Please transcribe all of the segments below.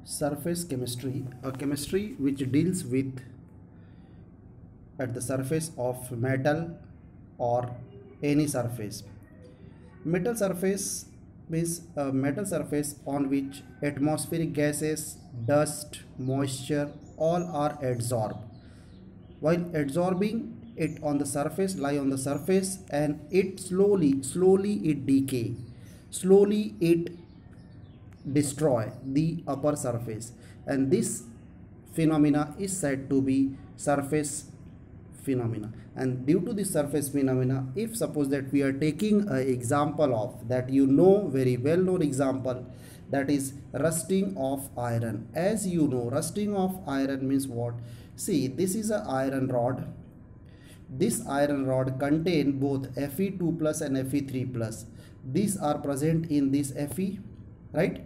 Surface chemistry, a chemistry which deals with at the surface of metal or any surface. Metal surface means a metal surface on which atmospheric gases, dust, moisture all are absorbed. While absorbing it on the surface, lie on the surface, and it slowly it decay. Slowly it destroy the upper surface, and this phenomena is said to be surface phenomena. And due to this surface phenomena, if suppose that we are taking an example of that, very well known example, that is rusting of iron. As you know, rusting of iron means what? See, this is a iron rod. This iron rod contain both Fe2 plus and Fe3 plus. These are present in this Fe, right.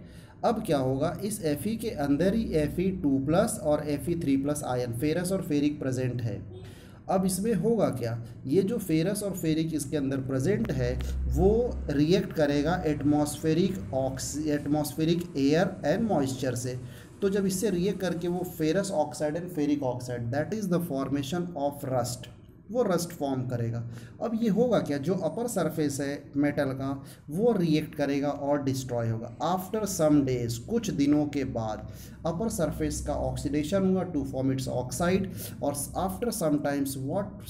अब क्या होगा, इस Fe के अंदर ही Fe2 plus और Fe3 plus ion ferrous और ferric present है। अब इसमें होगा क्या, ये जो फेरस और फेरिक इसके अंदर प्रेजेंट है वो रिएक्ट करेगा एटमॉस्फेरिक एयर एंड मॉइस्चर से। तो जब इससे रिएक्ट करके वो ferrous oxide and ferric oxide, that is the formation of rust, वो रस्ट फॉर्म करेगा। अब ये होगा क्या, जो अपर सरफेस है मेटल का वो रिएक्ट करेगा और डिस्ट्रॉय होगा। आफ्टर सम डेज, कुछ दिनों के बाद अपर सरफेस का ऑक्सीडेशन हुआ टू फॉर्म इट्स ऑक्साइड, और after some times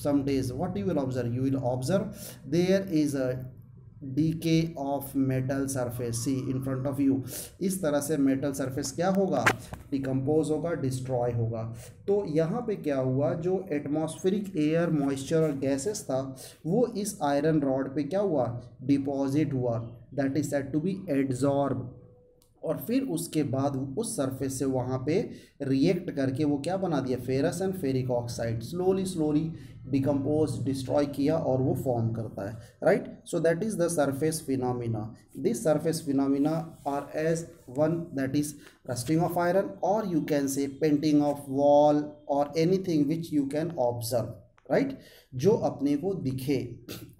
some days what you will observe there is a decay of metal surface. See in front of you, इस तरह से मेटल सरफेस क्या होगा, डिकम्पोज होगा, destroy होगा। तो यहाँ पे क्या हुआ, जो एटमॉस्फेरिक एयर मॉइस्चर और गैसेस था वो इस आयरन रॉड पे क्या हुआ, डिपॉजिट हुआ, that is said to be adsorb. और फिर उसके बाद उस सरफेस से वहाँ पे रिएक्ट करके वो क्या बना दिया, ferrous and ferric oxide, slowly decompose, destroy किया और वो फॉर्म करता है, right. So that is the surface phenomena. This surface phenomena are as one, that is rusting of iron, और you can say painting of wall और anything which you can observe, right, जो अपने को दिखे।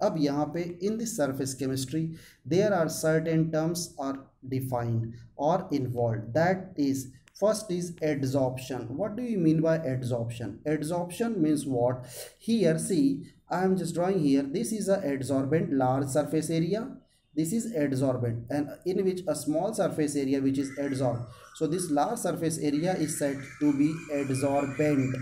अब यहाँ पे in this surface chemistry there are certain terms are defined or involved, that is, first is adsorption. What do you mean by adsorption? Adsorption means what? Here see, I am just drawing here, this is a adsorbent large surface area, this is adsorbent, and in which a small surface area which is adsorbed. So this large surface area is said to be adsorbent,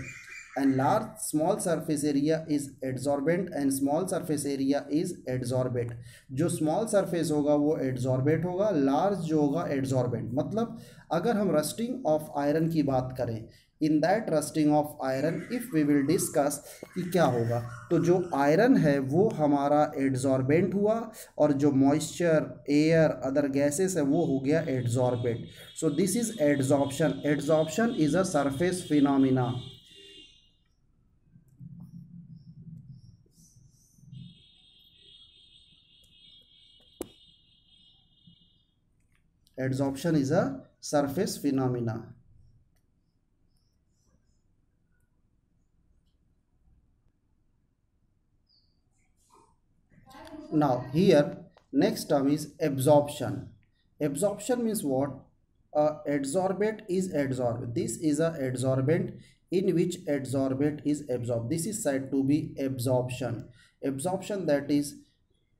and small surface area is adsorbent and small surface area is adsorbate। जो small surface होगा वो adsorbate होगा, large जो होगा adsorbent। मतलब अगर हम rusting of iron की बात करें, in that rusting of iron if we will discuss कि क्या होगा, तो जो आयरन है वो हमारा adsorbent हुआ, और जो moisture, air, other gases है वो हो गया adsorbate। So this is adsorption. Adsorption is a surface phenomena. Adsorption is a surface phenomena. Now here next term is absorption. Absorption means what? Adsorbate is adsorbed. This is a adsorbent in which adsorbate is absorbed. This is said to be absorption. Absorption, that is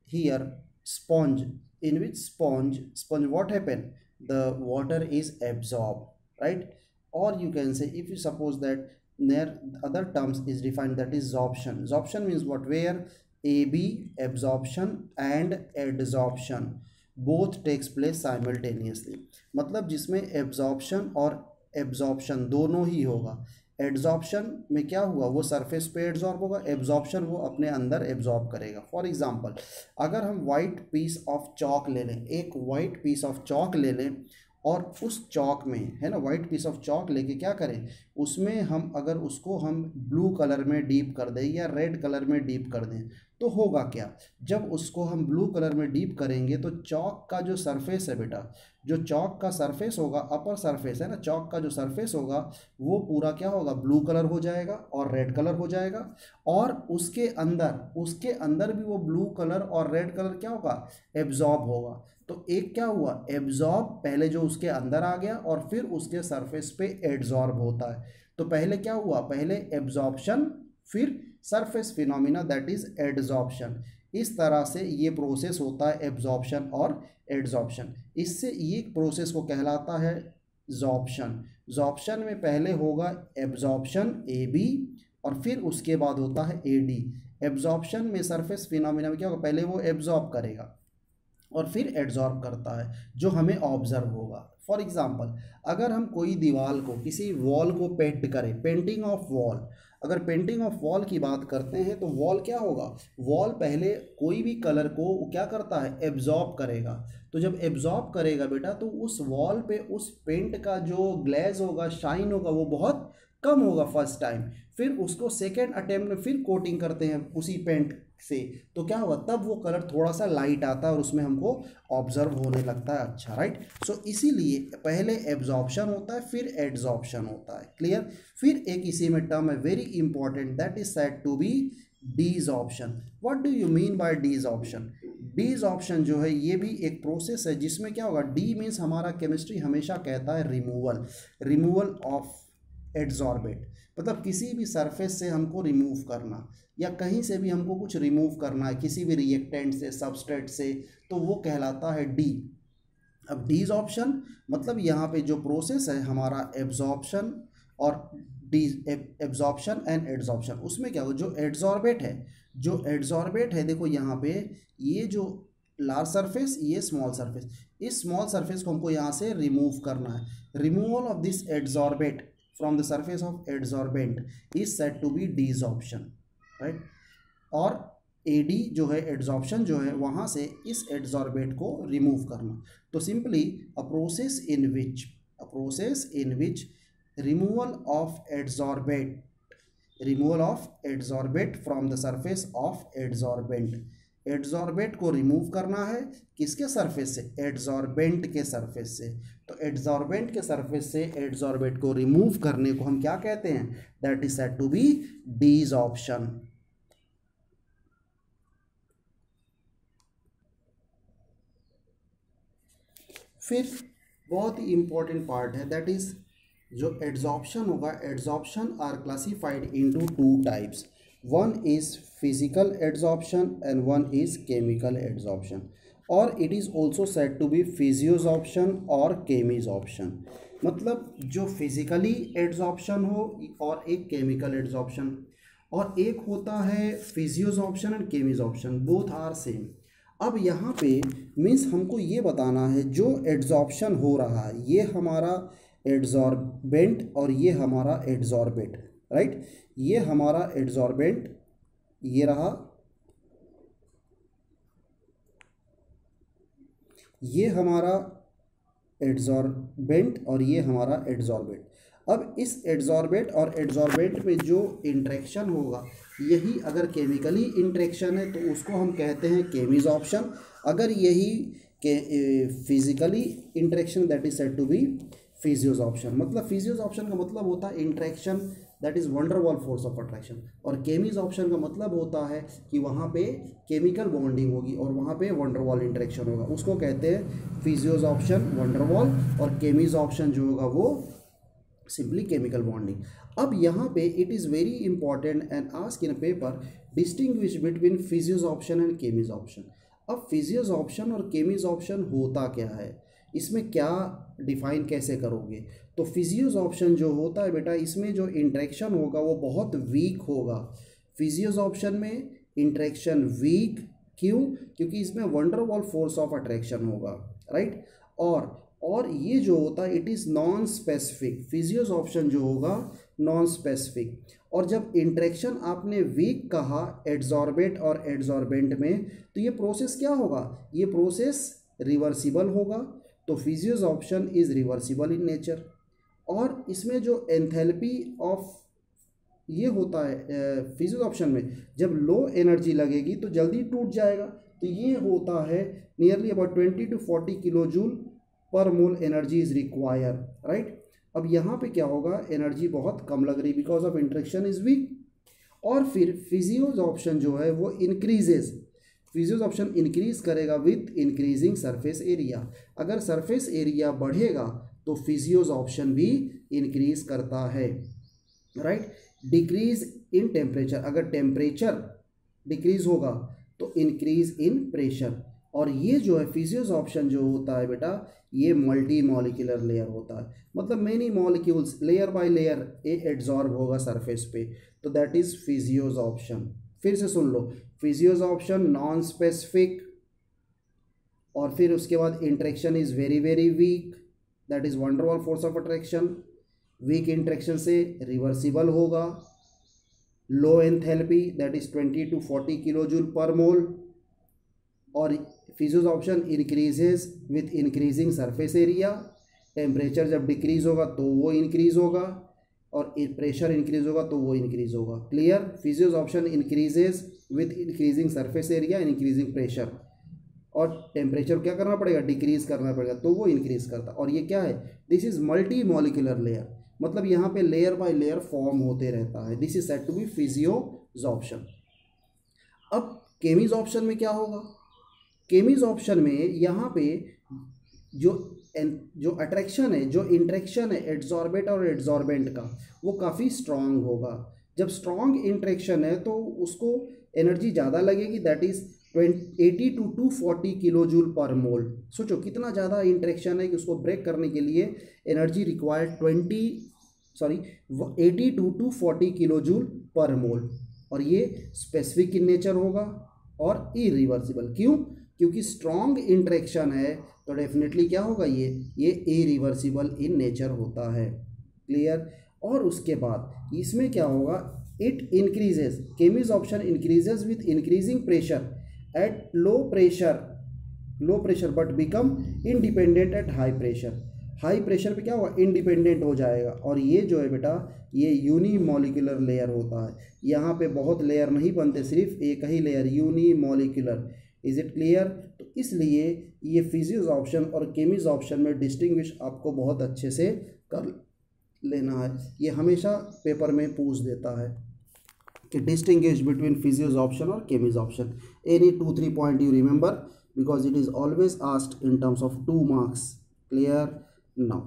here sponge, in which sponge what happen, the water is absorbed, right? Or you can say, if you suppose that there other terms is defined, that is sorption. Sorption means what, where AB, absorption and adsorption both takes place simultaneously, मतलब जिसमें absorption और absorption दोनों ही होगा। Adsorption में क्या हुआ, वो surface पे एड्जॉर्ब होगा, एब्जॉर्प्शन वो अपने अंदर एब्जॉर्ब करेगा। फॉर एग्जांपल, अगर हम वाइट पीस ऑफ चॉक ले लें, एक वाइट पीस ऑफ चॉक ले लें, और उस चॉक में है ना, वाइट पीस ऑफ चॉक लेके क्या करें, उसमें हम अगर उसको हम ब्लू कलर में डीप कर दें या रेड कलर में डीप कर दें, तो होगा क्या, जब उसको हम ब्लू कलर में डीप करेंगे तो चॉक का जो सरफेस है बेटा, जो चॉक का सरफेस होगा, अपर सरफेस है ना, चॉक का जो सरफेस होगा वो पूरा क्या होगा, ब्लू कलर हो जाएगा और रेड कलर हो जाएगा, और उसके अंदर भी वो ब्लू कलर और रेड कलर क्या होगा, एब्जॉर्ब होगा। तो एक क्या हुआ, एब्जॉर्ब पहले जो उसके अंदर आ गया और फिर उसके सरफेस पे एड्जॉर्ब होता है। तो पहले क्या हुआ, पहले एब्जॉर्प्शन फिर surface phenomena that is adsorption. इस तरह से ये प्रोसेस होता है एब्जॉर्प्शन और एड्जॉर्प्शन। इससे ये प्रोसेस को कहलाता है जॉर्प्शन। जॉर्प्शन में पहले होगा एब्जॉर्प्शन ए बी और फिर उसके बाद होता है ए डी। एब्जॉर्प्शन में सरफेस फिनोमिना में क्या होगा, पहले वो एब्जॉर्ब करेगा और फिर एड्जॉर्ब करता है जो हमें ऑब्जर्व होगा। फॉर एग्जांपल अगर हम कोई दीवार को, किसी वॉल को पेंट करें, पेंटिंग ऑफ वॉल, अगर पेंटिंग ऑफ वॉल की बात करते हैं तो वॉल क्या होगा, वॉल पहले कोई भी कलर को क्या करता है, एब्जॉर्ब करेगा। तो जब एब्जॉर्ब करेगा बेटा तो उस वॉल पे उस पेंट का जो ग्लेज होगा, शाइन होगा, वो बहुत कम होगा फर्स्ट टाइम। फिर उसको सेकेंड अटेम्प्ट में फिर कोटिंग करते हैं उसी पेंट से, तो क्या होगा, तब वो कलर थोड़ा सा लाइट आता है और उसमें हमको ऑब्जर्व होने लगता है अच्छा, राइट। सो इसीलिए पहले एब्जॉर्प्शन होता है फिर एड्जॉर्प्शन होता है, क्लियर। फिर एक इसी में टर्म है very important, that is said to be desorption. What do you mean by desorption? Desorption जो है ये भी एक प्रोसेस है जिसमें क्या होगा, डी मीन्स हमारा केमिस्ट्री हमेशा कहता है रिमूवल, रिमूवल ऑफ एड्जॉर्बेट, मतलब किसी भी सरफेस से हमको रिमूव करना या कहीं से भी हमको कुछ रिमूव करना है, किसी भी रिएक्टेंट से, सबस्ट्रेट से, तो वो कहलाता है डी। अब डीजॉर्प्शन मतलब यहाँ पे जो प्रोसेस है हमारा एब्जॉर्प्शन और एब्जॉर्प्शन एंड एड्जॉर्प्शन, उसमें क्या हो, जो एड्जॉर्बेट है, जो एड्जॉर्बेट है, देखो यहाँ पे ये जो लार्ज सरफेस, ये स्मॉल सरफेस, इस स्मॉल सरफेस को हमको यहाँ से रिमूव करना है। Removal of this adsorbate from the surface of adsorbent is said to be desorption, right। और AD जो है adsorption जो है वहाँ से इस adsorbate को remove करना। तो simply a process in which removal of adsorbate from the surface of adsorbent, adsorbate को रिमूव करना है किसके सरफेस से, एड्जॉर्बेंट के सरफेस से। तो एड्जॉर्बेंट के सरफेस से एड्जॉर्बेट को रिमूव करने को हम क्या कहते हैं, that is said to be desorption. फिर बहुत ही इंपॉर्टेंट पार्ट है, दैट इज जो एड्जॉर्प्शन होगा, adsorption are classified into two types, one is physical adsorption and one is chemical adsorption, or it is also said to be physiosorption और chemisorption। मतलब जो physically adsorption हो और एक chemical adsorption, और एक होता है फिजियोसॉर्प्शन and chemisorption, both are same. अब यहाँ पे मीन्स हमको ये बताना है जो एड्सॉर्प्शन हो रहा है ये हमारा एड्सॉर्बेंट और ये हमारा एड्सॉर्बेट, राइट। ये हमारा एड्सॉर्बेंट ये रहा, ये हमारा एड्सॉर्बेंट और ये हमारा एड्सॉर्बेट। अब इस एड्सॉर्बेट और एड्सॉर्बेंट में जो इंट्रैक्शन होगा यही अगर केमिकली इंट्रैक्शन है तो उसको हम कहते हैं केमिसॉर्प्शन। अगर यही physically interaction that is said to be physisorption. मतलब फिजियोसॉर्प्शन का मतलब होता है interaction that is van der Waals force of attraction, और केमिसॉर्प्शन का मतलब होता है कि वहाँ पे केमिकल बॉन्डिंग होगी और वहाँ पे वंडरवॉल इंट्रैक्शन होगा, उसको कहते हैं फिजियोसॉर्प्शन वंडरवॉल, और केमिसॉर्प्शन जो होगा वो सिंपली केमिकल बॉन्डिंग। अब यहाँ पे it is very important and ask in a paper distinguish between physisorption and chemisorption. अब फिजियोसॉर्प्शन और केमिसॉर्प्शन होता क्या है, इसमें क्या डिफाइन कैसे करोगे? तो फिजियोसॉर्प्शन जो होता है बेटा इसमें जो इंट्रैक्शन होगा वो बहुत वीक होगा। फिजियोसॉर्प्शन में इंट्रैक्शन वीक, क्यों? क्योंकि इसमें वंडरवॉल फोर्स ऑफ अट्रैक्शन होगा, राइट। और ये जो होता है इट इज़ नॉन स्पेसिफिक, फिजियोसॉर्प्शन जो होगा नॉन स्पेसिफिक। और जब इंट्रैक्शन आपने वीक कहा एड्सॉर्बेट और एड्सॉर्बेंट में, तो ये प्रोसेस क्या होगा, ये प्रोसेस रिवर्सिबल होगा। तो फिजियोसॉर्प्शन इज़ रिवर्सिबल इन नेचर। और इसमें जो एंथैल्पी ऑफ ये होता है फिजियोसॉर्प्शन में, जब लो एनर्जी लगेगी तो जल्दी टूट जाएगा, तो ये होता है nearly about 20 to 40 kilojoule per mole energy is require, right. अब यहाँ पे क्या होगा, एनर्जी बहुत कम लग रही because of interaction is week. और फिर फिजियोसॉर्प्शन जो है वो इंक्रीजेज, फिजियोज ऑप्शन इंक्रीज करेगा विथ इंक्रीजिंग सरफेस एरिया। अगर सरफेस एरिया बढ़ेगा तो फिजियोज ऑप्शन भी इंक्रीज करता है, राइट। डिक्रीज इन टेम्परेचर, अगर टेम्परेचर डिक्रीज होगा तो इंक्रीज इन प्रेशर। और ये जो है फिजियोज ऑप्शन जो होता है बेटा, ये मल्टी मॉलिक्यूलर लेयर होता है, मतलब many molecules layer by layer ये एड्जॉर्ब होगा सरफेस पे, तो दैट इज फिजियोज ऑप्शन। फिर से सुन लो, फिजियोज ऑप्शन नॉन स्पेसिफिक, और फिर उसके बाद interaction is very very weak, that is van der Waals force of attraction. Weak interaction से रिवर्सिबल होगा। Low enthalpy that is 20 to 40 kilojoule per mole. और physisorption increases with increasing surface area. Temperature जब decrease होगा तो वो increase होगा, और pressure increase होगा तो वो इंक्रीज होगा। Clear. Physisorption increases with increasing surface area and increasing pressure, और टेम्परेचर क्या करना पड़ेगा, डिक्रीज करना पड़ेगा, तो वो इंक्रीज करता। और ये क्या है, this is multi molecular layer, मतलब यहाँ पे लेयर बाय लेयर फॉर्म होते रहता है। This is said to be physisorption. अब केमीज ऑप्शन में क्या होगा, केमीज ऑप्शन में यहाँ पे जो अट्रैक्शन है, जो इंटरेक्शन है एड्जॉर्बेट और एड्जॉर्बेंट का, वो काफ़ी स्ट्रांग होगा। जब स्ट्रांग इंटरेक्शन है तो उसको एनर्जी ज़्यादा लगेगी, that is 80 to 240 kilojoule per mole. सोचो कितना ज़्यादा इंटरेक्शन है कि उसको ब्रेक करने के लिए energy required 80 to 240 kilojoule per mole. और ये स्पेसिफिक इन नेचर होगा और इरिवर्सिबल। क्यों, क्योंकि स्ट्रॉन्ग इंटरेक्शन है तो डेफिनेटली क्या होगा, ये इरिवर्सिबल इन नेचर होता है। क्लियर। और उसके बाद इसमें क्या होगा, it increases, chemisorption increases with increasing pressure at low pressure but become independent at high pressure. High pressure पे क्या होगा, इंडिपेंडेंट हो जाएगा। और ये जो है बेटा, ये यूनिमॉलिक्यूलर लेयर होता है। यहाँ पे बहुत लेयर नहीं बनते, सिर्फ एक ही layer, unimolecular. Is it clear. तो इसलिए ये फिजियोज ऑप्शन और केमीज ऑप्शन में डिस्टिंग्विश आपको बहुत अच्छे से कर लेना है। ये हमेशा पेपर में पूछ देता है कि डिस्टिंग्विश बिटवीन फिजियोज ऑप्शन और chemisorption. Any 2-3 point you remember, because it is always asked in terms of 2 marks. Clear. Now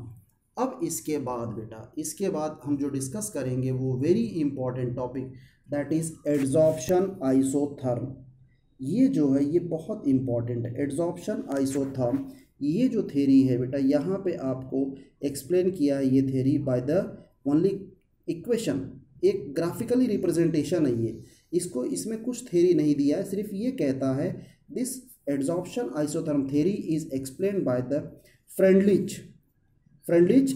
अब इसके बाद बेटा, इसके बाद हम जो डिस्कस करेंगे वो very important topic, that is adsorption isotherm. ये जो है ये बहुत इंपॉर्टेंट है, एड्जॉर्प्शन आइसोथर्म। ये जो थ्योरी है बेटा, यहाँ पे आपको एक्सप्लेन किया है ये theory by the only equation. एक ग्राफिकली रिप्रेजेंटेशन है ये, इसको इसमें कुछ थ्योरी नहीं दिया है, सिर्फ ये कहता है this adsorption isotherm theory is explain by the Freundlich, FREUNDLICH,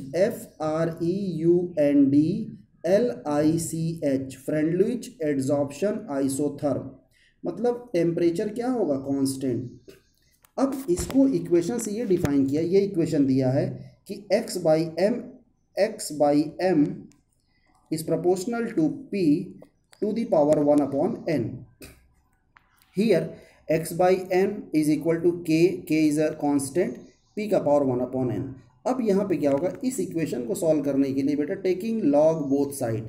Freundlich adsorption isotherm. मतलब टेम्परेचर क्या होगा, कांस्टेंट। अब इसको इक्वेशन से ये डिफाइन किया, ये इक्वेशन दिया है कि x by m is proportional to P to the power 1/n. Here x by n is equal to k is a constant, P का पावर 1/n। अब यहाँ पे क्या होगा, इस इक्वेशन को सॉल्व करने के लिए बेटा टेकिंग लॉग बोथ साइड।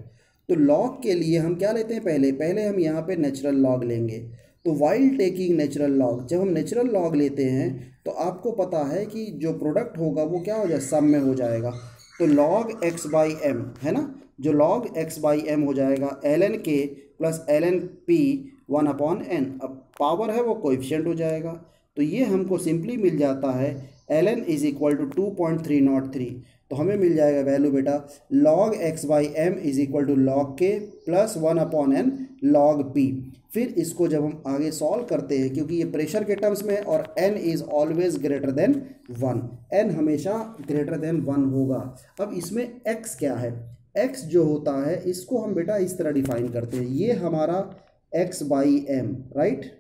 तो लॉग के लिए हम क्या लेते हैं, पहले हम यहाँ पे नेचुरल लॉग लेंगे। तो वाइल टेकिंग नेचुरल लॉग, जब हम नेचुरल लॉग लेते हैं तो आपको पता है कि जो प्रोडक्ट होगा वो क्या हो जाए, सम में हो जाएगा। तो log x बाई एम है ना, जो log x बाई एम हो जाएगा ln k plus ln p 1/n। अब पावर है वो कोएफिशिएंट हो जाएगा, तो ये हमको सिंपली मिल जाता है ln इज इक्वल टू 2.303। तो हमें मिल जाएगा वैल्यू बेटा log x by m is equal to log k plus 1/n log p। फिर इसको जब हम आगे सॉल्व करते हैं, क्योंकि ये प्रेशर के टर्म्स में और n is always greater than 1, n हमेशा ग्रेटर देन 1 होगा। अब इसमें x क्या है, x जो होता है इसको हम बेटा इस तरह डिफाइन करते हैं, ये हमारा x बाई एम, राइट।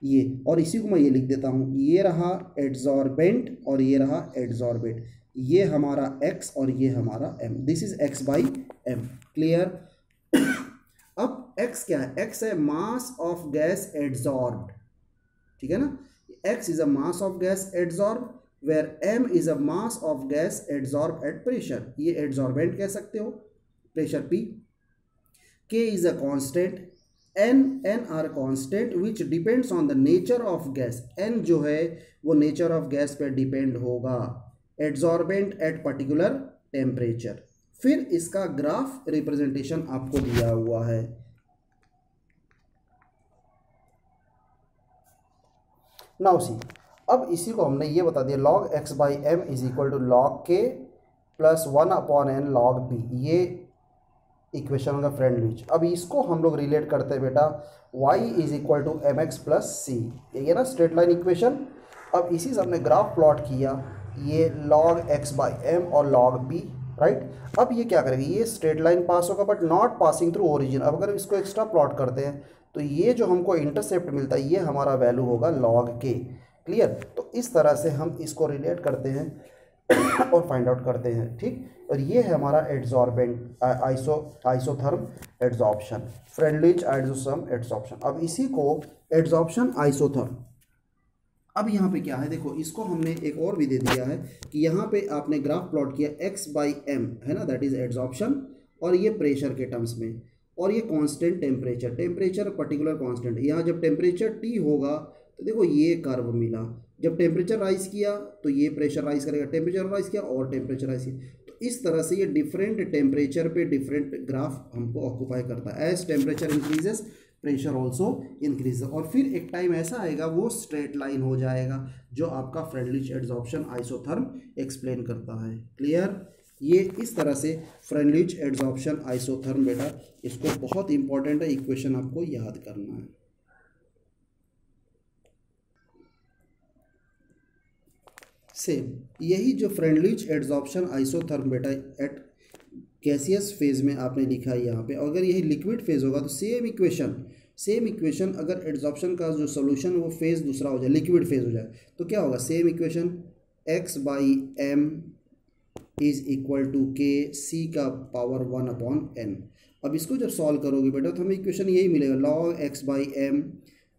ये और इसी को मैं ये लिख देता हूँ, ये रहा एड्जॉर्बेंट और ये रहा एड्जॉर्बेट, ये हमारा x और ये हमारा m, this is x by m. Clear. अब x क्या है, x है मास ऑफ गैस एड्जॉर्ब्ड, ठीक है ना। x is a mass of gas adsorb where m is a mass of gas adsorb at pressure. ये एड्जॉर्बेंट कह सकते हो, pressure p। k is a constant, n are constant which depends on the nature of gas. N जो है वो nature of gas पे depend होगा, adsorbent at particular temperature. फिर इसका ग्राफ रिप्रेजेंटेशन आपको दिया हुआ है। नाउ सी, अब इसी को हमने ये बता दिया log x by m is equal to log के प्लस 1/n लॉग बी, ये इक्वेशन का फ्रेंडलीच। अब इसको हम लोग रिलेट करते हैं बेटा y is equal to M X plus C, ये ना स्ट्रेट लाइन इक्वेशन। अब इसी से हमने ग्राफ प्लॉट किया, ये लॉग एक्स बाई एम और लॉग बी, राइट। अब ये क्या करेगा, ये स्ट्रेट लाइन पास होगा but not passing through origin. अब अगर इसको एक्स्ट्रा प्लॉट करते हैं तो ये जो हमको इंटरसेप्ट मिलता है ये हमारा वैल्यू होगा लॉग के। क्लियर। तो इस तरह से हम इसको रिलेट करते हैं और फाइंड आउट करते हैं, ठीक। और ये है हमारा adsorbent isotherm adsorption, Freundlich isotherm adsorption. अब इसी को एड्सॉर्प्शन आइसोथर्म, अब यहाँ पे क्या है देखो, इसको हमने एक और भी दे दिया है कि यहाँ पे आपने ग्राफ प्लॉट किया x बाई एम है ना, दैट इज एड्सॉर्प्शन, और ये प्रेशर के टर्म्स में, और ये कांस्टेंट टेम्परेचर पर्टिकुलर कांस्टेंट। यहाँ जब टेम्परेचर T होगा तो देखो ये कर्व मिला, जब टेम्परेचर राइज किया तो ये प्रेशर राइज करेगा, टेम्परेचर राइज किया और टेम्परेचर राइज किया। तो इस तरह से ये डिफरेंट टेम्परेचर पे डिफरेंट ग्राफ हमको ऑक्यूपाई करता है। As temperature increases pressure also increase, और फिर एक टाइम ऐसा आएगा वो स्ट्रेट लाइन हो जाएगा जो आपका फ्रेंडलिच एड्सॉर्प्शन आइसोथर्म एक्सप्लेन करता है। क्लियर। ये इस तरह से फ्रेंडलिच एड्सॉर्प्शन आइसोथर्म बेटा, इसको बहुत इंपॉर्टेंट है, इक्वेशन आपको याद करना है। सेम यही जो फ्रेंडलिच एड्सॉर्प्शन आइसोथर्म बेटा एट गैसियस फेज में आपने लिखा है यहाँ पे, अगर यही लिक्विड फेज होगा तो सेम इक्वेशन अगर एड्सॉर्प्शन का जो सोल्यूशन वो फेज दूसरा हो जाए, लिक्विड फेज हो जाए, तो क्या होगा, same equation x by m is equal to k c का पावर 1/n। अब इसको जब सॉल्व करोगे बेटा तो हमें इक्वेशन यही मिलेगा, log x by M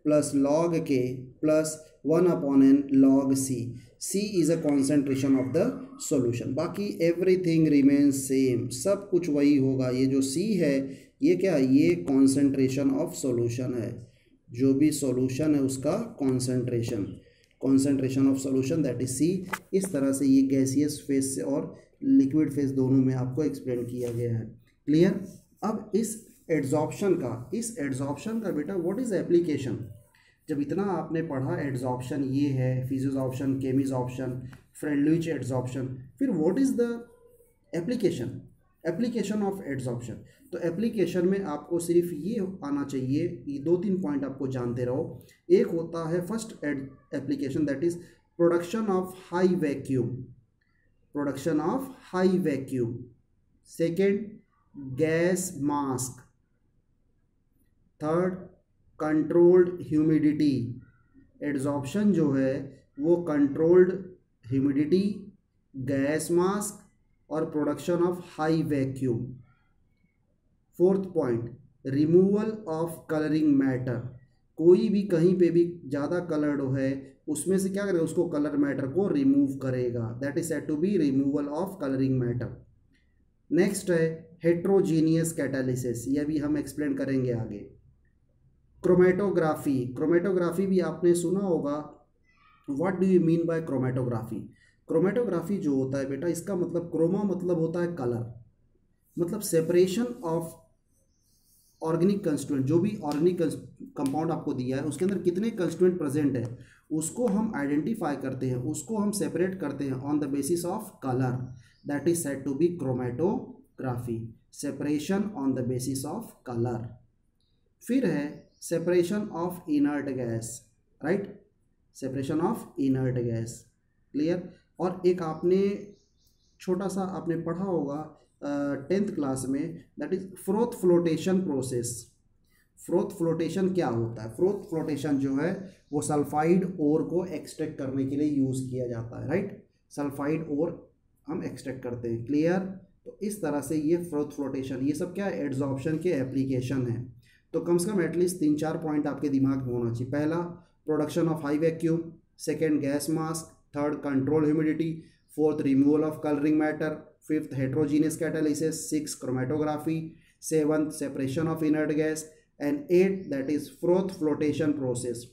plus log के plus 1/n log C. C is a concentration of the solution, बाकी एवरीथिंग रिमेन्स सेम, सब कुछ वही होगा। ये जो C है ये क्या है, ये कॉन्सेंट्रेशन ऑफ सॉल्यूशन है, जो भी सॉल्यूशन है उसका concentration of solution that is C। इस तरह से ये गैसियस फेज से और लिक्विड फेज दोनों में आपको एक्सप्लेन किया गया है। क्लियर। अब इस एड्सॉर्प्शन का बेटा व्हाट इज एप्लीकेशन, जब इतना आपने पढ़ा एड्सॉर्प्शन ये है, फिजियोसॉर्प्शन, केमिसॉर्प्शन, फ्रेंडलिच एड्सॉर्प्शन, फिर what is the application of adsorption. तो एप्लीकेशन में आपको सिर्फ ये आना चाहिए, ये 2-3 पॉइंट आपको जानते रहो। एक होता है first application that is production of high vacuum, second gas mask, third controlled humidity. Adsorption जो है वो कंट्रोल्ड ह्यूमिडिटी, गैस मास्क और production of high vacuum. Fourth point removal of colouring matter, कोई भी कहीं पे भी ज़्यादा कलर्ड है उसमें से क्या करेगा, उसको कलर मैटर को रिमूव करेगा, that is said to be removal of colouring matter. Next है हेट्रोजीनियस कैटालिसिस, यह भी हम एक्सप्लेन करेंगे आगे। क्रोमेटोग्राफी भी आपने सुना होगा। What do you mean bye chromatography जो होता है बेटा, इसका मतलब क्रोमा मतलब होता है कलर, मतलब सेपरेशन ऑफ ऑर्गेनिक कंस्टिट्यूएंट, जो भी ऑर्गेनिक कंपाउंड आपको दिया है उसके अंदर कितने कंस्टिट्यूएंट प्रेजेंट है उसको हम आइडेंटिफाई करते हैं, उसको हम सेपरेट करते हैं on the basis of colour, that is said to be chromatography, separation on the basis of colour. फिर है separation of inert gas, right, separation of inert gas. Clear. और एक आपने छोटा सा आपने पढ़ा होगा 10th क्लास में, that is froth flotation process. Froth flotation क्या होता है, फ्रोथ फ्लोटेशन जो है वो सल्फाइड ओर को एक्सट्रैक्ट करने के लिए यूज़ किया जाता है, राइट, सल्फाइड ओर हम एक्सट्रैक्ट करते हैं। क्लियर। तो इस तरह से ये फ्रोथ फ्लोटेशन, ये सब क्या है, एड्सॉर्प्शन के एप्लीकेशन है। तो कम से कम एटलीस्ट 3-4 पॉइंट आपके दिमाग में होना चाहिए। पहला production of high vacuum, second gas mask, third control humidity, fourth removal of colouring matter, fifth heterogeneous catalysis, six chromatography, seventh separation of inert gas, and 8 that is froth flotation process.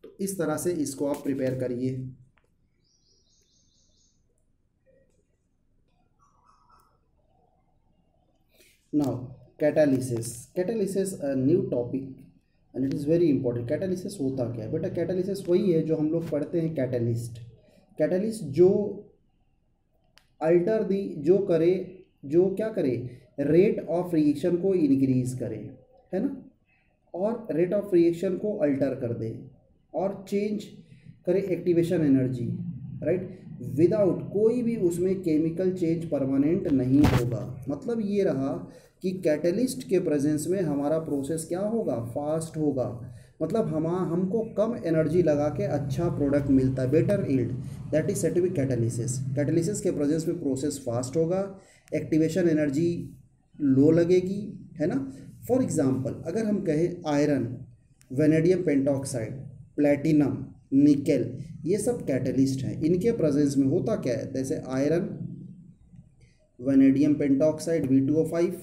तो इस तरह से इसको आप prepare करिए। Now catalysis a new topic and it is very important. Catalysis होता क्या है बेटा? कैटालिसिस वही है जो हम लोग पढ़ते हैं कैटलिस्ट जो अल्टर दी जो करे, जो क्या करे, रेट ऑफ रिएक्शन को इंक्रीज करे, है ना, और रेट ऑफ रिएक्शन को अल्टर कर दे और चेंज करे एक्टिवेशन एनर्जी, राइट, विदाउट कोई भी उसमें केमिकल चेंज परमानेंट नहीं होगा। मतलब ये रहा कि कैटलिस्ट के प्रेजेंस में हमारा प्रोसेस क्या होगा, फास्ट होगा। मतलब हमको कम एनर्जी लगा के अच्छा प्रोडक्ट मिलता है, better yield, that is said to be catalysis. Catalysis के प्रेजेंस में प्रोसेस फास्ट होगा, एक्टिवेशन एनर्जी लो लगेगी, है ना। फॉर एग्जांपल अगर हम कहें iron, vanadium pentoxide, platinum, nickel, ये सब कैटलिस्ट हैं। इनके प्रेजेंस में होता क्या है, जैसे iron, vanadium pentoxide V2O5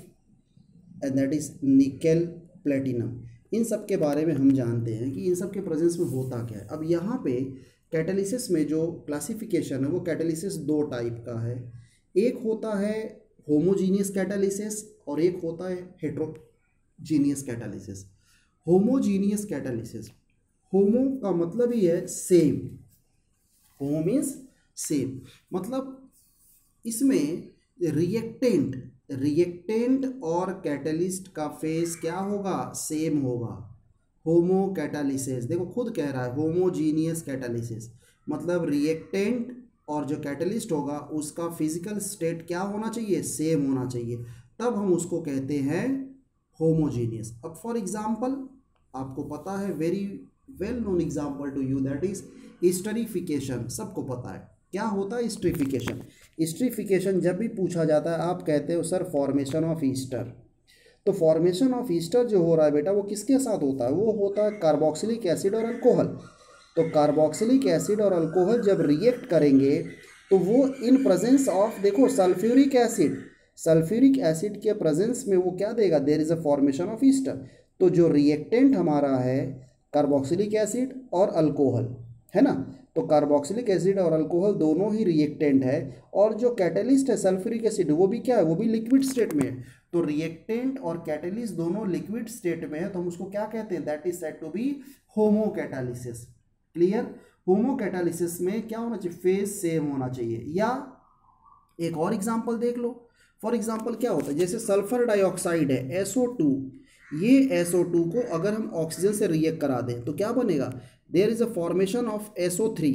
and that is nickel, platinum, इन सब के बारे में हम जानते हैं कि इन सब के प्रेजेंस में होता क्या है। अब यहाँ पे कैटलिसिस में जो क्लासिफिकेशन है वो कैटलिसिस दो टाइप का है। एक होता है होमोजीनियस कैटालिसिस और एक होता है हेट्रोजीनियस कैटालिसिस। होमोजीनियस कैटालिसिस, होमो का मतलब ही है सेम, होमो मीन्स सेम, मतलब इसमें रिएक्टेंट और कैटलिस्ट का फेज क्या होगा, सेम होगा। होमो कैटालिसिस, देखो खुद कह रहा है होमोजीनियस कैटालिसिस, मतलब रिएक्टेंट और जो कैटलिस्ट होगा उसका फिजिकल स्टेट क्या होना चाहिए, सेम होना चाहिए, तब हम उसको कहते हैं होमोजीनियस। अब फॉर एग्जांपल आपको पता है, very well known example to you, that is esterification. सबको पता है क्या होता है एस्टरिफिकेशन। एस्टरिफिकेशन जब भी पूछा जाता है आप कहते हो सर फॉर्मेशन ऑफ ईस्टर। तो फॉर्मेशन ऑफ ईस्टर जो हो रहा है बेटा वो किसके साथ होता है, वो होता है कार्बोक्सिलिक एसिड और अल्कोहल। तो कार्बोक्सिलिक एसिड और अल्कोहल जब रिएक्ट करेंगे तो वो इन प्रेजेंस ऑफ, देखो सल्फ्यूरिक एसिड के प्रेजेंस में वो क्या देगा, there is a formation of ester. तो जो रिएक्टेंट हमारा है कार्बोक्सिलिक एसिड और अल्कोहल, है ना, तो कार्बोक्सिलिक एसिड और अल्कोहल दोनों ही रिएक्टेंट है, और जो कैटलिस्ट है सल्फ्यूरिक एसिड वो भी क्या है, वो भी लिक्विड स्टेट में है। तो रिएक्टेंट और कैटलिस्ट दोनों लिक्विड स्टेट में है, तो हम उसको क्या कहते हैं, that is said to be homo catalysis. Clear. Homo catalysis में क्या होना चाहिए, फेज सेम होना चाहिए। या एक और एग्जांपल देख लो, फॉर एग्जांपल क्या होता है, जैसे सल्फर डाइऑक्साइड है SO2, ये SO2 को अगर हम ऑक्सीजन से रिएक्ट करा दें तो क्या बनेगा, there is a formation of SO3।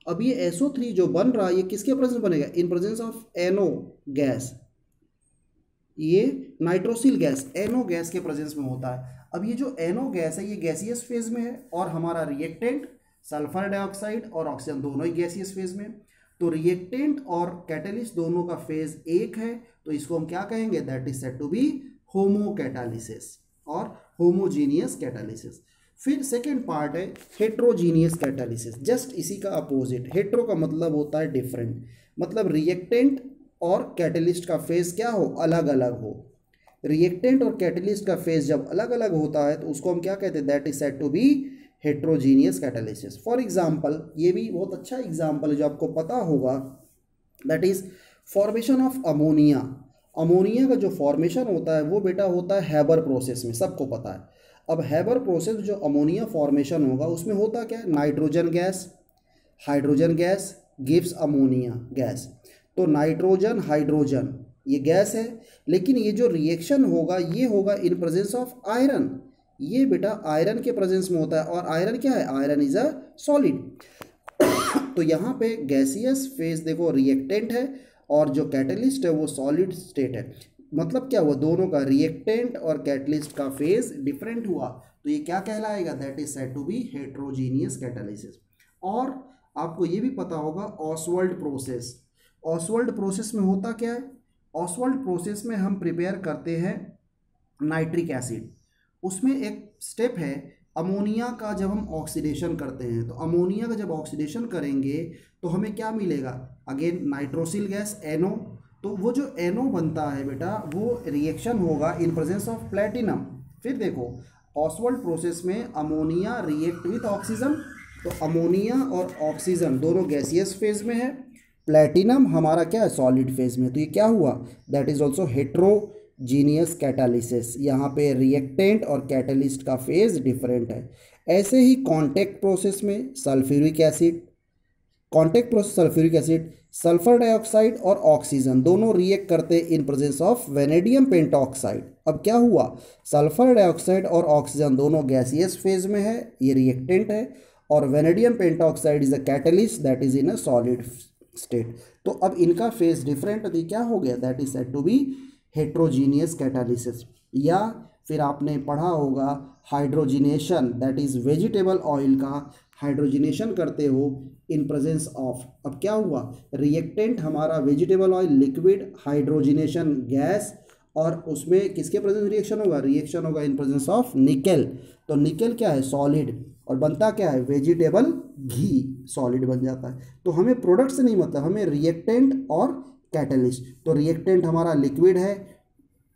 अब ये SO3 जो बन रहा है ये किसके प्रेजेंस बनेगा, इन प्रेजेंस ऑफ NO गैस, ये नाइट्रोसिल गैस NO गैस के प्रेजेंस में होता है। अब ये जो NO गैस है ये गैसियस फेज में है, और हमारा रिएक्टेंट सल्फर डाइऑक्साइड और ऑक्सीजन दोनों ही गैसियस फेज में। तो रिएक्टेंट और कैटलिस्ट दोनों का फेज एक है, तो इसको हम क्या कहेंगे, that is said to be homo catalysis और होमोजीनियस कैटालिसिस। फिर सेकेंड पार्ट है हेट्रोजीनियस कैटालिसिस, जस्ट इसी का अपोजिट। हेट्रो का मतलब होता है डिफरेंट, मतलब रिएक्टेंट और कैटलिस्ट का फेज क्या हो, अलग अलग हो। रिएक्टेंट और कैटलिस्ट का फेज जब अलग अलग होता है तो उसको हम क्या कहते हैं, that is said to be heterogeneous catalysis. For example, ये भी बहुत अच्छा एग्जांपल है जो आपको पता होगा, that is formation of ammonia. Ammonia का जो फॉर्मेशन होता है वो बेटा होता है हैबर प्रोसेस में, सबको पता है। अब हैबर प्रोसेस जो अमोनिया फॉर्मेशन होगा उसमें होता क्या है, nitrogen gas, hydrogen gas gives ammonia gas. तो नाइट्रोजन हाइड्रोजन ये गैस है, लेकिन ये जो रिएक्शन होगा ये होगा इन प्रेजेंस ऑफ आयरन। ये बेटा आयरन के प्रेजेंस में होता है, और आयरन क्या है, आयरन इज अ सॉलिड। तो यहाँ पे गैसियस फेज देखो रिएक्टेंट है, और जो कैटलिस्ट है वो सॉलिड स्टेट है। मतलब क्या हुआ, दोनों का रिएक्टेंट और कैटलिस्ट का फेज डिफरेंट हुआ, तो ये क्या कहलाएगा, that is said to be heterogeneous catalysis. और आपको ये भी पता होगा ऑसवाल्ड प्रोसेस। ऑसवाल्ड प्रोसेस में होता क्या है, ऑसवाल्ड प्रोसेस में हम प्रिपेयर करते हैं नाइट्रिक एसिड। उसमें एक स्टेप है अमोनिया का, जब हम ऑक्सीडेशन करते हैं तो अमोनिया का जब ऑक्सीडेशन करेंगे तो हमें क्या मिलेगा, अगेन नाइट्रोसिल गैस NO। तो वो जो NO बनता है बेटा वो रिएक्शन होगा इन प्रेजेंस ऑफ प्लेटिनम। फिर देखो ऑसवाल्ड प्रोसेस में अमोनिया रिएक्ट विथ ऑक्सीजन, तो अमोनिया और ऑक्सीजन दोनों गैसियस फेज में है, प्लेटिनम हमारा क्या है सॉलिड फेज में, तो ये क्या हुआ that is also heterogeneous catalysis, यहाँ पे रिएक्टेंट और कैटलिस्ट का फेज डिफरेंट है। ऐसे ही कॉन्टैक्ट प्रोसेस में sulphuric acid, contact process sulphuric acid, sulphur dioxide और ऑक्सीजन दोनों रिएक्ट करते हैं in presence of vanadium pentoxide. अब क्या हुआ, सल्फर डाइऑक्साइड और ऑक्सीजन दोनों गैसियस फेज में है, ये रिएक्टेंट है, और vanadium pentoxide is a catalyst that is in a solid state. तो अब इनका फेज डिफरेंट, तो क्या हो गया that is said to be heterogeneous catalysis. या फिर आपने पढ़ा होगा hydrogenation, that is vegetable oil का हाइड्रोजिनेशन करते हो इन प्रेजेंस ऑफ, अब क्या हुआ रिएक्टेंट हमारा vegetable oil liquid, hydrogenation gas, और उसमें किसके प्रेजेंस रिएक्शन होगा, रिएक्शन होगा इन प्रेजेंस ऑफ निकेल। तो निकेल क्या है सॉलिड, और बनता क्या है वेजिटेबल घी, सॉलिड बन जाता है। तो हमें प्रोडक्ट से नहीं मतलब, हमें रिएक्टेंट और कैटलिस्ट। तो रिएक्टेंट हमारा लिक्विड है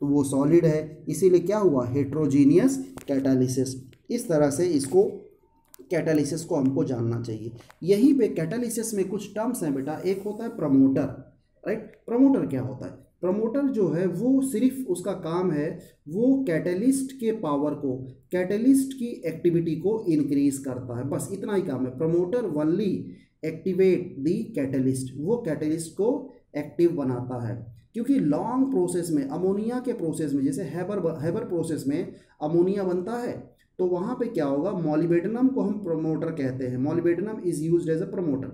तो वो सॉलिड है, इसीलिए क्या हुआ हेट्रोजीनियस कैटालिसिस। इस तरह से इसको कैटालिसिस को हमको जानना चाहिए। यहीं पे कैटालिसिस में कुछ टर्म्स हैं बेटा, एक होता है प्रमोटर, राइट। प्रमोटर क्या होता है, प्रमोटर जो है वो सिर्फ उसका काम है वो कैटलिस्ट के पावर को, कैटलिस्ट की एक्टिविटी को इंक्रीज करता है, बस इतना ही काम है। प्रमोटर वनली एक्टिवेट दी कैटलिस्ट, वो कैटलिस्ट को एक्टिव बनाता है। क्योंकि लॉन्ग प्रोसेस में अमोनिया के प्रोसेस में, जैसे हैबर प्रोसेस में अमोनिया बनता है, तो वहाँ पे क्या होगा मॉलिबेडनम को हम प्रमोटर कहते हैं, molybdenum is used as a promoter.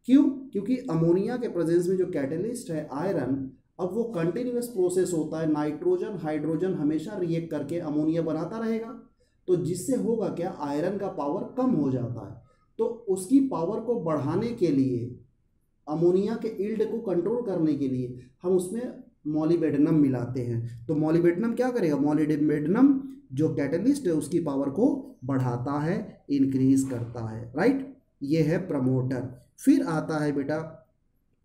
क्यों, क्योंकि अमोनिया के प्रेजेंस में जो कैटलिस्ट है आयरन, अब वो कंटिन्यूअस प्रोसेस होता है, नाइट्रोजन हाइड्रोजन हमेशा रिएक्ट करके अमोनिया बनाता रहेगा, तो जिससे होगा क्या आयरन का पावर कम हो जाता है। तो उसकी पावर को बढ़ाने के लिए, अमोनिया के इल्ड को कंट्रोल करने के लिए हम उसमें मॉलिबेडनम मिलाते हैं। तो मॉलिबेडनम क्या करेगा, मॉलिबेडनम जो कैटलिस्ट है उसकी पावर को बढ़ाता है, इंक्रीज करता है, राइट। ये है प्रमोटर। फिर आता है बेटा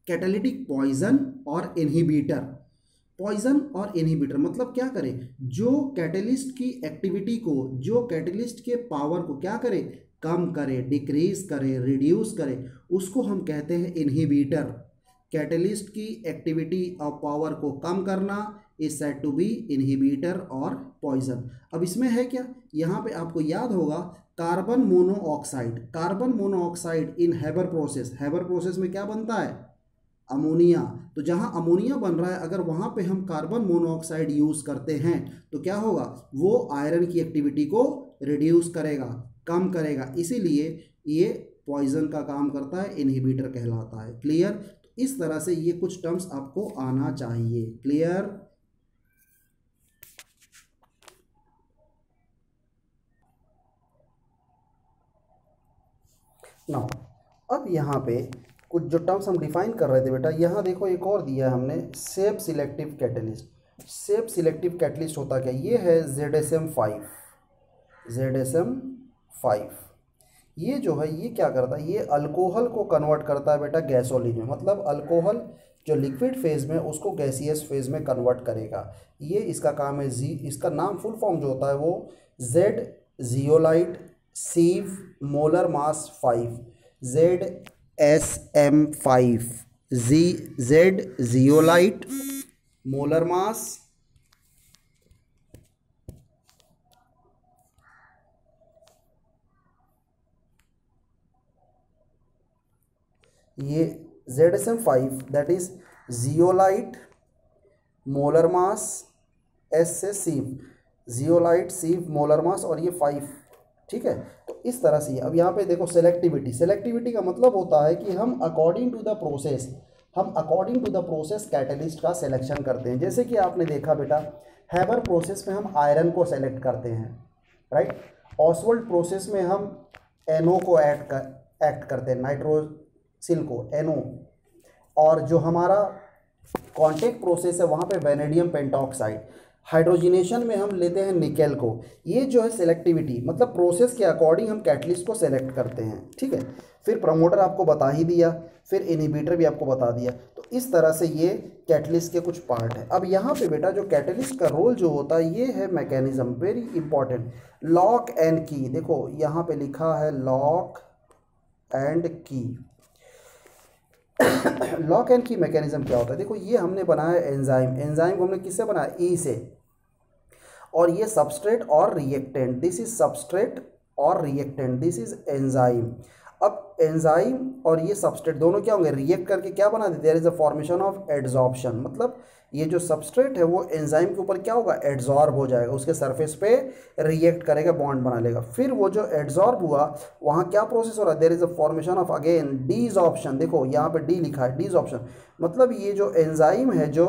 कैटालिटिक पॉइजन और इनहिबिटर। पॉइजन और इनहिबिटर मतलब क्या करें, जो कैटलिस्ट की एक्टिविटी को, जो कैटलिस्ट के पावर को क्या करे, कम करे, डिक्रीज करे, रिड्यूस करे, उसको हम कहते हैं इनहिबिटर। कैटलिस्ट की एक्टिविटी और पावर को कम करना is said to be inhibitor और पॉइजन। अब इसमें है क्या, यहाँ पे आपको याद होगा carbon monoxide, carbon monoxide in Haber process, Haber process में क्या बनता है अमोनिया। तो जहाँ अमोनिया बन रहा है अगर वहाँ पे हम कार्बन मोनोऑक्साइड यूज़ करते हैं तो क्या होगा, वो आयरन की एक्टिविटी को रिड्यूस करेगा, कम करेगा, इसीलिए ये पॉइजन का काम करता है, इनहिबिटर कहलाता है। क्लियर। तो इस तरह से ये कुछ टर्म्स आपको आना चाहिए। क्लियर। नाउ अब यहाँ पे कुछ जो टर्म्स हम डिफाइन कर रहे थे बेटा, यहाँ देखो एक और दिया है हमने, safe selective catalyst. Safe selective catalyst होता क्या, ये है ZSM5, ZSM5। ये जो है ये क्या करता है, ये अल्कोहल को कन्वर्ट करता है बेटा गैसोलीन में, मतलब अल्कोहल जो लिक्विड फेज में उसको गैसियस फेज में कन्वर्ट करेगा। ये इसका काम है। इसका नाम फुल फॉर्म जो होता है वो Z zeolite sieve molar mass 5, ZSM5, Z zeolite molar mass ये ZSM5 that is zeolite molar mass, S से सीव, जियोलाइट सीव मोलर मास, और ये 5, ठीक है। तो इस तरह से अब यहाँ पे देखो सेलेक्टिविटी, सेलेक्टिविटी का मतलब होता है कि हम अकॉर्डिंग टू द प्रोसेस, हम according to the process catalyst का सिलेक्शन करते हैं। जैसे कि आपने देखा बेटा हैबर प्रोसेस में हम आयरन को सेलेक्ट करते हैं, राइट। ऑसवाल्ड प्रोसेस में हम NO को एक्ट करते हैं, नाइट्रोसिल को NO, और जो हमारा कॉन्टैक्ट प्रोसेस है वहाँ पे वेनेडियम पेंटॉक्साइड। हाइड्रोजिनेशन में हम लेते हैं निकेल को। ये जो है सेलेक्टिविटी, मतलब प्रोसेस के अकॉर्डिंग हम कैटलिस्ट को सेलेक्ट करते हैं, ठीक है। फिर प्रमोटर आपको बता ही दिया, फिर इनहिबिटर भी आपको बता दिया। तो इस तरह से ये कैटलिस्ट के कुछ पार्ट है। अब यहाँ पे बेटा जो कैटलिस्ट का रोल जो होता है ये है mechanism, very important, lock and की। देखो यहाँ पे लिखा है लॉक एंड की। लॉक एंड की मैकेनिज्म क्या होता है, देखो ये हमने बनाया एंजाइम, एंजाइम को हमने किससे बनाया, ई से, और ये सबस्ट्रेट और रिएक्टेंट, दिस इज सबस्ट्रेट और रिएक्टेंट, दिस इज एंजाइम। अब एंजाइम और ये सबस्ट्रेट दोनों क्या होंगे, रिएक्ट करके क्या बना देते, there is a formation of adsorption, मतलब ये जो सबस्ट्रेट है वो एंजाइम के ऊपर क्या होगा, एड्सॉर्ब हो जाएगा, उसके सरफेस पे रिएक्ट करेगा, बॉन्ड बना लेगा। फिर वो जो एड्सॉर्ब हुआ वहाँ क्या प्रोसेस हो रहा है, there is a formation of again desorption. देखो यहाँ पे डी लिखा है, डीसॉर्प्शन, मतलब ये जो एंजाइम है जो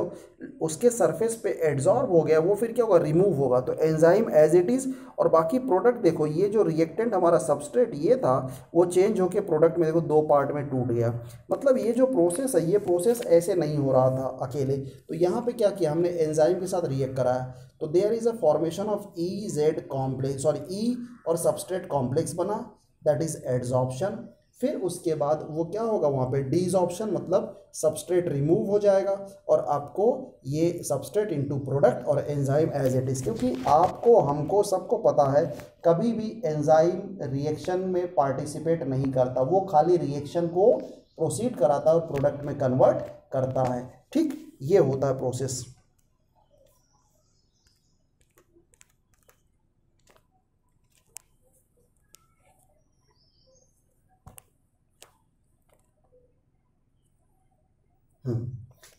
उसके सरफेस पे एड्सॉर्ब हो गया वो फिर क्या होगा, रिमूव होगा। तो एंजाइम एज इट इज़, और बाकी प्रोडक्ट देखो ये जो रिएक्टेंट हमारा सबस्ट्रेट ये था वो चेंज होकर प्रोडक्ट में देखो दो पार्ट में टूट गया। मतलब ये जो प्रोसेस है ये प्रोसेस ऐसे नहीं हो रहा था अकेले, तो यहाँ पे क्या किया हमने, एंजाइम के साथ रिएक्ट कराया, तो there is a formation of E Z complex, sorry E और सबस्ट्रेट कॉम्प्लेक्स बना, दैट इज एड्सॉर्प्शन। फिर उसके बाद वो क्या होगा वहाँ पे डीसॉर्प्शन, मतलब सबस्ट्रेट रिमूव हो जाएगा और आपको ये सबस्ट्रेट इनटू प्रोडक्ट और एंजाइम एज इट इज़। क्योंकि आपको हमको सबको पता है कभी भी एंजाइम रिएक्शन में पार्टिसिपेट नहीं करता, वो खाली रिएक्शन को प्रोसीड कराता है और प्रोडक्ट में कन्वर्ट करता है, ठीक, ये होता है प्रोसेस।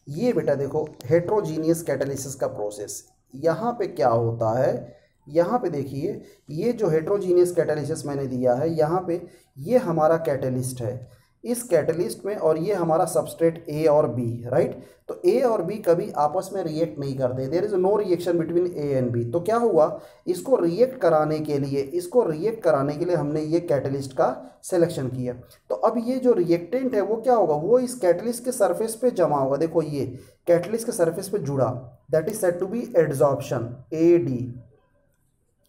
ये बेटा देखो हेट्रोजीनियस कैटालिसिस का प्रोसेस, यहाँ पे क्या होता है, यहाँ पे देखिए ये जो हेट्रोजीनियस कैटालिसिस मैंने दिया है यहाँ पे, ये हमारा कैटलिस्ट है इस कैटलिस्ट में, और ये हमारा सबस्ट्रेट ए और बी, राइट। तो ए और बी कभी आपस में रिएक्ट नहीं करते, there is no reaction between A and B. तो क्या हुआ, इसको रिएक्ट कराने के लिए हमने ये कैटलिस्ट का सिलेक्शन किया। तो अब ये जो रिएक्टेंट है वो क्या होगा, वो इस कैटलिस्ट के सरफेस पे जमा होगा, देखो ये कैटलिस्ट के सरफेस पे जुड़ा, that is said to be adsorption, A D.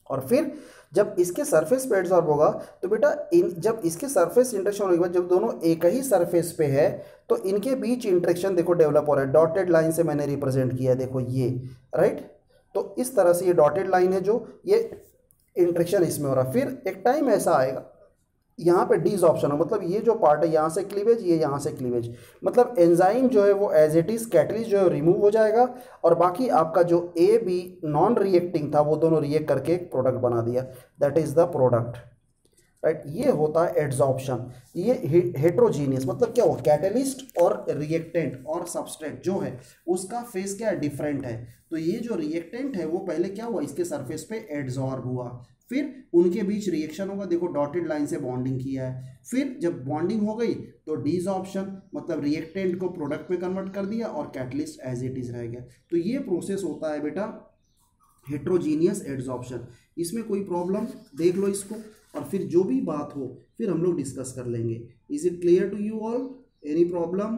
और फिर जब इसके सरफेस पे एड्सॉर्ब होगा तो बेटा जब इसके सरफेस इंटरेक्शन होने के बाद जब दोनों एक ही सरफेस पे है तो इनके बीच इंटरेक्शन देखो डेवलप हो रहा है, डॉटेड लाइन से मैंने रिप्रेजेंट किया, देखो ये, राइट। तो इस तरह से ये डॉटेड लाइन है जो ये इंटरेक्शन इसमें हो रहा है। फिर एक टाइम ऐसा आएगा यहाँ पे डीसऑर्प्शन हो, मतलब ये जो पार्ट है यहाँ से क्लीवेज, ये यहाँ से क्लीवेज, मतलब एंजाइम जो है वो एज इट इज कैटलिस्ट जो है रिमूव हो जाएगा और बाकी आपका जो ए बी नॉन रिएक्टिंग था वो दोनों रिएक्ट करके एक प्रोडक्ट बना दिया, that is the product, right. ये होता है एड्सॉर्प्शन। ये हेट्रोजीनियस मतलब क्या हुआ, कैटलिस्ट और रिएक्टेंट और सबस्ट्रेट जो है उसका फेस क्या डिफरेंट है। तो ये जो रिएक्टेंट है वो पहले क्या हुआ, इसके सरफेस पे एड्सॉर्ब हुआ, फिर उनके बीच रिएक्शन होगा, देखो डॉटेड लाइन से बॉन्डिंग किया है, फिर जब बॉन्डिंग हो गई तो डीसऑर्प्शन मतलब रिएक्टेंट को प्रोडक्ट में कन्वर्ट कर दिया और कैटलिस्ट एज इट इज रह गया। तो ये प्रोसेस होता है बेटा हेट्रोजीनियस एड्सॉर्प्शन। इसमें कोई प्रॉब्लम देख लो इसको, और फिर जो भी बात हो फिर हम लोग डिस्कस कर लेंगे। Is it clear to you all, any problem?